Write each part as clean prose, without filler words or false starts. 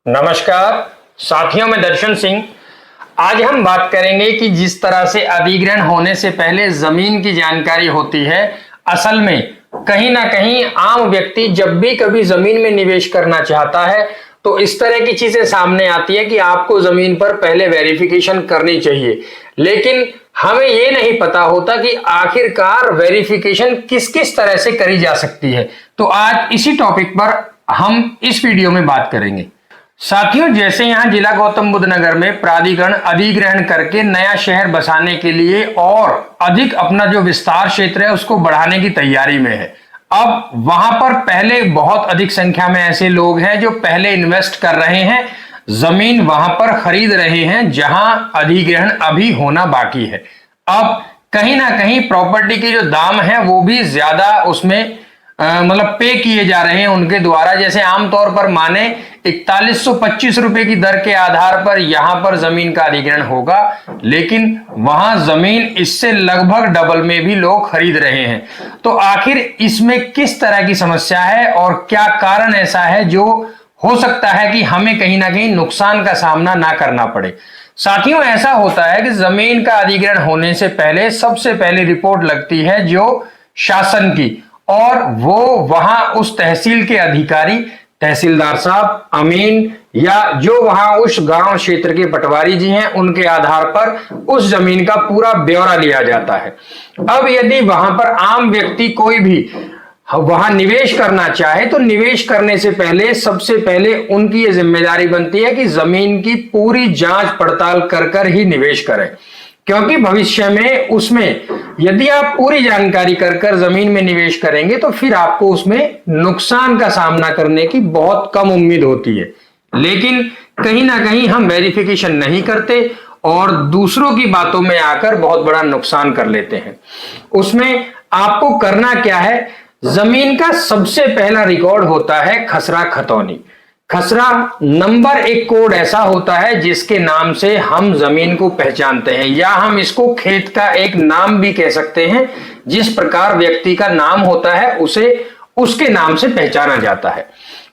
नमस्कार साथियों, मैं दर्शन सिंह। आज हम बात करेंगे कि जिस तरह से अधिग्रहण होने से पहले जमीन की जानकारी होती है, असल में कहीं ना कहीं आम व्यक्ति जब भी कभी जमीन में निवेश करना चाहता है तो इस तरह की चीजें सामने आती है कि आपको जमीन पर पहले वेरिफिकेशन करनी चाहिए, लेकिन हमें ये नहीं पता होता कि आखिरकार वेरिफिकेशन किस किस तरह से करी जा सकती है। तो आज इसी टॉपिक पर हम इस वीडियो में बात करेंगे। साथियों, जैसे यहाँ जिला गौतम बुद्ध नगर में प्राधिकरण अधिग्रहण करके नया शहर बसाने के लिए और अधिक अपना जो विस्तार क्षेत्र है उसको बढ़ाने की तैयारी में है। अब वहां पर पहले बहुत अधिक संख्या में ऐसे लोग हैं जो पहले इन्वेस्ट कर रहे हैं, जमीन वहां पर खरीद रहे हैं जहां अधिग्रहण अभी होना बाकी है। अब कहीं ना कहीं प्रॉपर्टी के जो दाम है वो भी ज्यादा उसमें मतलब पे किए जा रहे हैं उनके द्वारा। जैसे आमतौर पर माने 4125 रुपए की दर के आधार पर यहां पर जमीन का अधिग्रहण होगा, लेकिन वहां जमीन इससे लगभग डबल में भी लोग खरीद रहे हैं। तो आखिर इसमें किस तरह की समस्या है और क्या कारण ऐसा है जो हो सकता है कि हमें कहीं ना कहीं नुकसान का सामना ना करना पड़े। साथियों, ऐसा होता है कि जमीन का अधिग्रहण होने से पहले सबसे पहले रिपोर्ट लगती है जो शासन की, और वो वहां उस तहसील के अधिकारी, तहसीलदार साहब, अमीन या जो वहां उस गांव क्षेत्र के पटवारी जी हैं उनके आधार पर उस जमीन का पूरा ब्यौरा लिया जाता है। अब यदि वहां पर आम व्यक्ति कोई भी वहां निवेश करना चाहे तो निवेश करने से पहले सबसे पहले उनकी ये जिम्मेदारी बनती है कि जमीन की पूरी जांच पड़ताल कर ही निवेश करें, क्योंकि भविष्य में उसमें यदि आप पूरी जानकारी कर जमीन में निवेश करेंगे तो फिर आपको उसमें नुकसान का सामना करने की बहुत कम उम्मीद होती है। लेकिन कहीं ना कहीं हम वेरिफिकेशन नहीं करते और दूसरों की बातों में आकर बहुत बड़ा नुकसान कर लेते हैं। उसमें आपको करना क्या है, जमीन का सबसे पहला रिकॉर्ड होता है खसरा खतौनी। खसरा नंबर एक कोड ऐसा होता है जिसके नाम से हम जमीन को पहचानते हैं, या हम इसको खेत का एक नाम भी कह सकते हैं। जिस प्रकार व्यक्ति का नाम होता है उसे उसके नाम से पहचाना जाता है,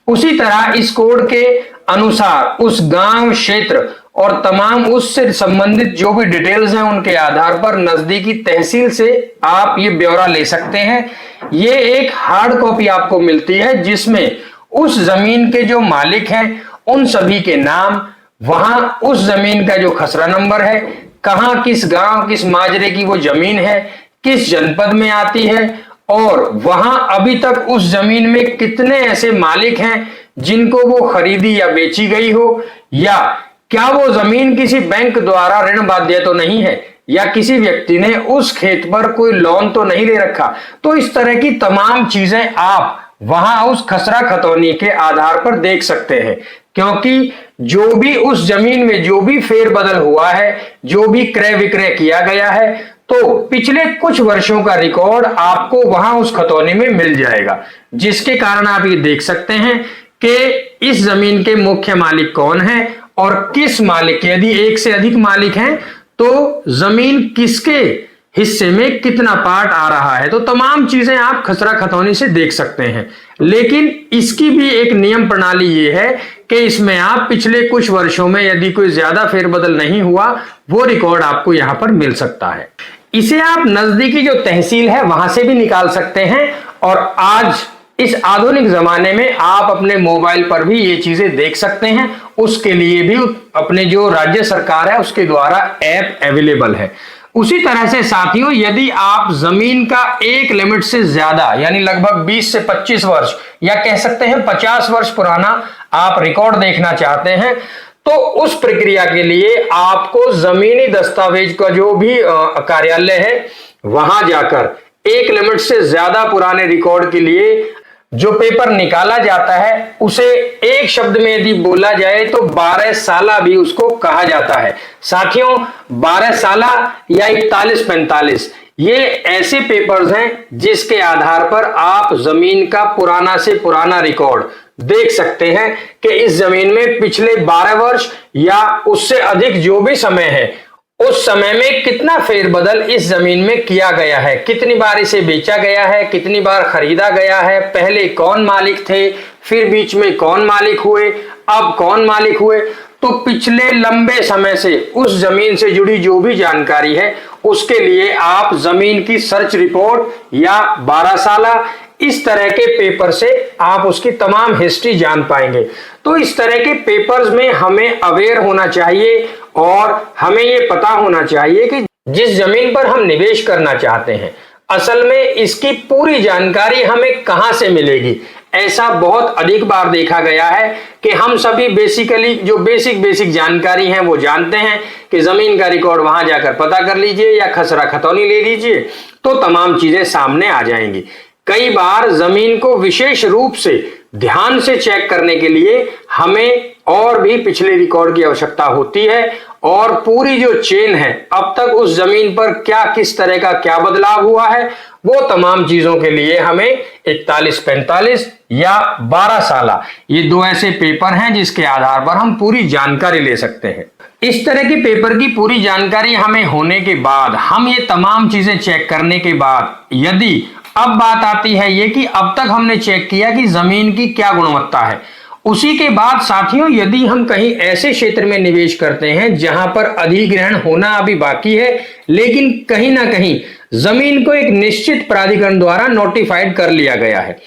उसी तरह इस कोड के अनुसार उस गांव, क्षेत्र और तमाम उससे संबंधित जो भी डिटेल्स हैं उनके आधार पर नजदीकी तहसील से आप ये ब्यौरा ले सकते हैं। ये एक हार्ड कॉपी आपको मिलती है जिसमें उस जमीन के जो मालिक हैं उन सभी के नाम, वहां उस जमीन का जो खसरा नंबर है, कहां, किस गांव, किस माजरे की वो जमीन है, किस जनपद में आती है, और वहां अभी तक उस जमीन में कितने ऐसे मालिक हैं जिनको वो खरीदी या बेची गई हो, या क्या वो जमीन किसी बैंक द्वारा ऋण बाध्य तो नहीं है, या किसी व्यक्ति ने उस खेत पर कोई लोन तो नहीं ले रखा। तो इस तरह की तमाम चीजें आप वहां उस खसरा खतौनी के आधार पर देख सकते हैं, क्योंकि जो भी उस जमीन में जो भी फेरबदल हुआ है, जो भी क्रय विक्रय किया गया है, तो पिछले कुछ वर्षों का रिकॉर्ड आपको वहां उस खतौनी में मिल जाएगा, जिसके कारण आप ये देख सकते हैं कि इस जमीन के मुख्य मालिक कौन है और किस मालिक, यदि एक से अधिक मालिक हैं तो जमीन किसके हिस्से में कितना पार्ट आ रहा है। तो तमाम चीजें आप खसरा खतौनी से देख सकते हैं। लेकिन इसकी भी एक नियम प्रणाली ये है कि इसमें आप पिछले कुछ वर्षों में यदि कोई ज्यादा फेरबदल नहीं हुआ वो रिकॉर्ड आपको यहां पर मिल सकता है। इसे आप नजदीकी जो तहसील है वहां से भी निकाल सकते हैं, और आज इस आधुनिक जमाने में आप अपने मोबाइल पर भी ये चीजें देख सकते हैं। उसके लिए भी अपने जो राज्य सरकार है उसके द्वारा ऐप अवेलेबल है। उसी तरह से साथियों, यदि आप जमीन का एक लिमिट से ज्यादा यानी लगभग 20 से 25 वर्ष या कह सकते हैं 50 वर्ष पुराना आप रिकॉर्ड देखना चाहते हैं, तो उस प्रक्रिया के लिए आपको जमीनी दस्तावेज का जो भी कार्यालय है वहां जाकर एक लिमिट से ज्यादा पुराने रिकॉर्ड के लिए जो पेपर निकाला जाता है उसे एक शब्द में यदि बोला जाए तो 12 साला भी उसको कहा जाता है। साथियों, 12 साला या 4145 ये ऐसे पेपर्स हैं जिसके आधार पर आप जमीन का पुराना से पुराना रिकॉर्ड देख सकते हैं कि इस जमीन में पिछले 12 वर्ष या उससे अधिक जो भी समय है उस समय में कितना फेरबदल इस जमीन में किया गया है, कितनी बार इसे बेचा गया है, कितनी बार खरीदा गया है, पहले कौन मालिक थे, फिर बीच में कौन मालिक हुए, अब कौन मालिक हुए, तो पिछले लंबे समय से उस जमीन से जुड़ी जो भी जानकारी है उसके लिए आप जमीन की सर्च रिपोर्ट या 12 साला इस तरह के पेपर से आप उसकी तमाम हिस्ट्री जान पाएंगे। तो इस तरह के पेपर्स में हमें अवेयर होना चाहिए और हमें ये पता होना चाहिए कि जिस जमीन पर हम निवेश करना चाहते हैं असल में इसकी पूरी जानकारी हमें कहां से मिलेगी। ऐसा बहुत अधिक बार देखा गया है कि हम सभी बेसिकली जो बेसिक जानकारी है वो जानते हैं कि जमीन का रिकॉर्ड वहां जाकर पता कर लीजिए या खसरा खतौनी ले लीजिए तो तमाम चीजें सामने आ जाएंगी। कई बार जमीन को विशेष रूप से ध्यान से चेक करने के लिए हमें और भी पिछले रिकॉर्ड की आवश्यकता होती है और पूरी जो चेन है अब तक उस जमीन पर क्या किस तरह का क्या बदलाव हुआ है वो तमाम चीजों के लिए हमें 41-45 या 12 साला ये दो ऐसे पेपर हैं जिसके आधार पर हम पूरी जानकारी ले सकते हैं। इस तरह के पेपर की पूरी जानकारी हमें होने के बाद हम ये तमाम चीजें चेक करने के बाद यदि अब बात आती है ये कि अब तक हमने चेक किया कि जमीन की क्या गुणवत्ता है, उसी के बाद साथियों यदि हम कहीं ऐसे क्षेत्र में निवेश करते हैं जहां पर अधिग्रहण होना अभी बाकी है लेकिन कहीं ना कहीं जमीन को एक निश्चित प्राधिकरण द्वारा नोटिफाइड कर लिया गया है,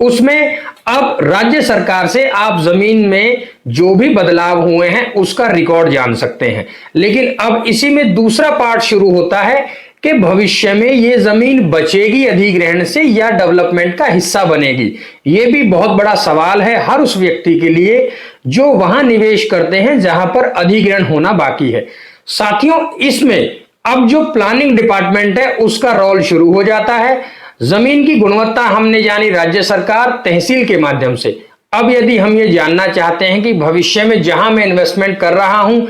उसमें अब राज्य सरकार से आप जमीन में जो भी बदलाव हुए हैं उसका रिकॉर्ड जान सकते हैं। लेकिन अब इसी में दूसरा पार्ट शुरू होता है कि भविष्य में ये जमीन बचेगी अधिग्रहण से या डेवलपमेंट का हिस्सा बनेगी। ये भी बहुत बड़ा सवाल है हर उस व्यक्ति के लिए जो वहां निवेश करते हैं जहां पर अधिग्रहण होना बाकी है। साथियों इसमें अब जो प्लानिंग डिपार्टमेंट है उसका रोल शुरू हो जाता है। जमीन की गुणवत्ता हमने जानी राज्य सरकार तहसील के माध्यम से। अब यदि हम ये जानना चाहते हैं कि भविष्य में जहां मैं इन्वेस्टमेंट कर रहा हूं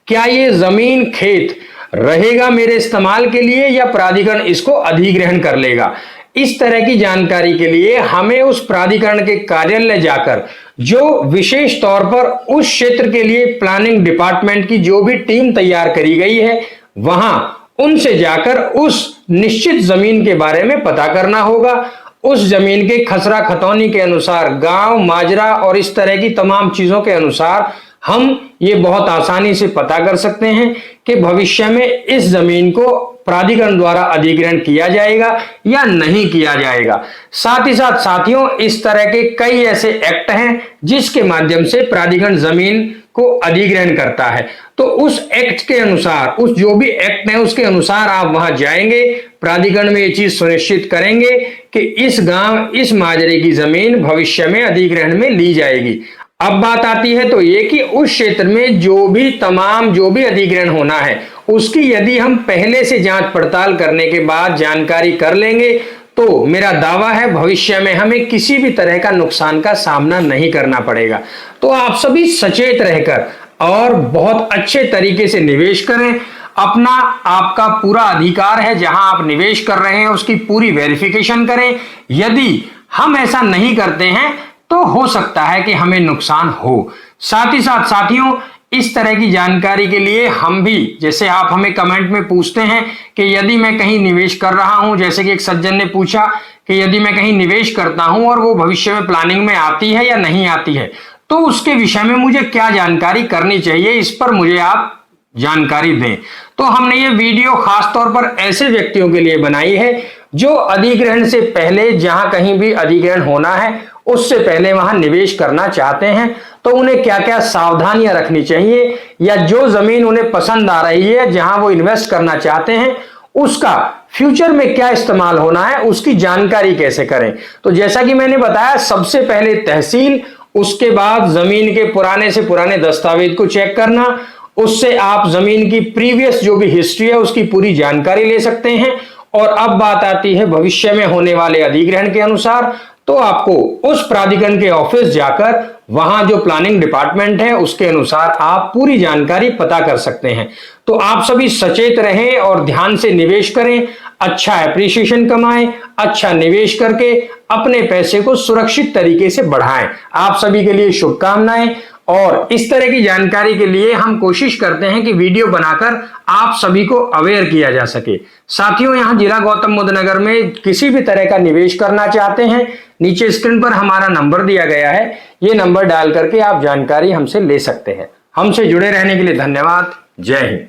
क्या ये जमीन खेत रहेगा मेरे इस्तेमाल के लिए या प्राधिकरण इसको अधिग्रहण कर लेगा, इस तरह की जानकारी के लिए हमें उस प्राधिकरण के कार्यालय जाकर जो विशेष तौर पर उस क्षेत्र के लिए प्लानिंग डिपार्टमेंट की जो भी टीम तैयार करी गई है वहां उनसे जाकर उस निश्चित जमीन के बारे में पता करना होगा। उस जमीन के खसरा खतौनी के अनुसार गांव माजरा और इस तरह की तमाम चीजों के अनुसार हम ये बहुत आसानी से पता कर सकते हैं कि भविष्य में इस जमीन को प्राधिकरण द्वारा अधिग्रहण किया जाएगा या नहीं किया जाएगा। साथ ही साथ साथियों इस तरह के कई ऐसे एक्ट हैं जिसके माध्यम से प्राधिकरण जमीन को अधिग्रहण करता है। तो उस एक्ट के अनुसार उस जो भी एक्ट है उसके अनुसार आप वहां जाएंगे, प्राधिकरण में ये चीज सुनिश्चित करेंगे कि इस गांव इस माजरे की जमीन भविष्य में अधिग्रहण में ली जाएगी। अब बात आती है तो ये कि उस क्षेत्र में जो भी अधिग्रहण होना है उसकी यदि हम पहले से जांच पड़ताल करने के बाद जानकारी कर लेंगे तो मेरा दावा है भविष्य में हमें किसी भी तरह का नुकसान का सामना नहीं करना पड़ेगा। तो आप सभी सचेत रहकर और बहुत अच्छे तरीके से निवेश करें। अपना आपका पूरा अधिकार है जहां आप निवेश कर रहे हैं उसकी पूरी वेरिफिकेशन करें। यदि हम ऐसा नहीं करते हैं तो हो सकता है कि हमें नुकसान हो। साथ ही साथ साथियों इस तरह की जानकारी के लिए हम भी जैसे आप हमें कमेंट में पूछते हैं कि यदि मैं कहीं निवेश कर रहा हूं, जैसे कि एक सज्जन ने पूछा कि यदि मैं कहीं निवेश करता हूं और वो भविष्य में प्लानिंग में आती है या नहीं आती है तो उसके विषय में मुझे क्या जानकारी करनी चाहिए, इस पर मुझे आप जानकारी दें। तो हमने ये वीडियो खास तौर पर ऐसे व्यक्तियों के लिए बनाई है जो अधिग्रहण से पहले जहां कहीं भी अधिग्रहण होना है उससे पहले वहां निवेश करना चाहते हैं तो उन्हें क्या क्या सावधानियां रखनी चाहिए या जो जमीन उन्हें पसंद आ रही है जहां वो इन्वेस्ट करना चाहते हैं उसका फ्यूचर में क्या इस्तेमाल होना है उसकी जानकारी कैसे करें। तो जैसा कि मैंने बताया सबसे पहले तहसील, उसके बाद जमीन के पुराने से पुराने दस्तावेज को चेक करना, उससे आप जमीन की प्रीवियस जो भी हिस्ट्री है उसकी पूरी जानकारी ले सकते हैं। और अब बात आती है भविष्य में होने वाले अधिग्रहण के अनुसार तो आपको उस प्राधिकरण के ऑफिस जाकर वहां जो प्लानिंग डिपार्टमेंट है उसके अनुसार आप पूरी जानकारी पता कर सकते हैं। तो आप सभी सचेत रहें और ध्यान से निवेश करें, अच्छा एप्रिसिएशन कमाएं, अच्छा निवेश करके अपने पैसे को सुरक्षित तरीके से बढ़ाएं। आप सभी के लिए शुभकामनाएं और इस तरह की जानकारी के लिए हम कोशिश करते हैं कि वीडियो बनाकर आप सभी को अवेयर किया जा सके। साथियों, यहां जिला गौतम बुद्ध नगर में किसी भी तरह का निवेश करना चाहते हैं, नीचे स्क्रीन पर हमारा नंबर दिया गया है, ये नंबर डाल करके आप जानकारी हमसे ले सकते हैं। हमसे जुड़े रहने के लिए धन्यवाद। जय हिंद।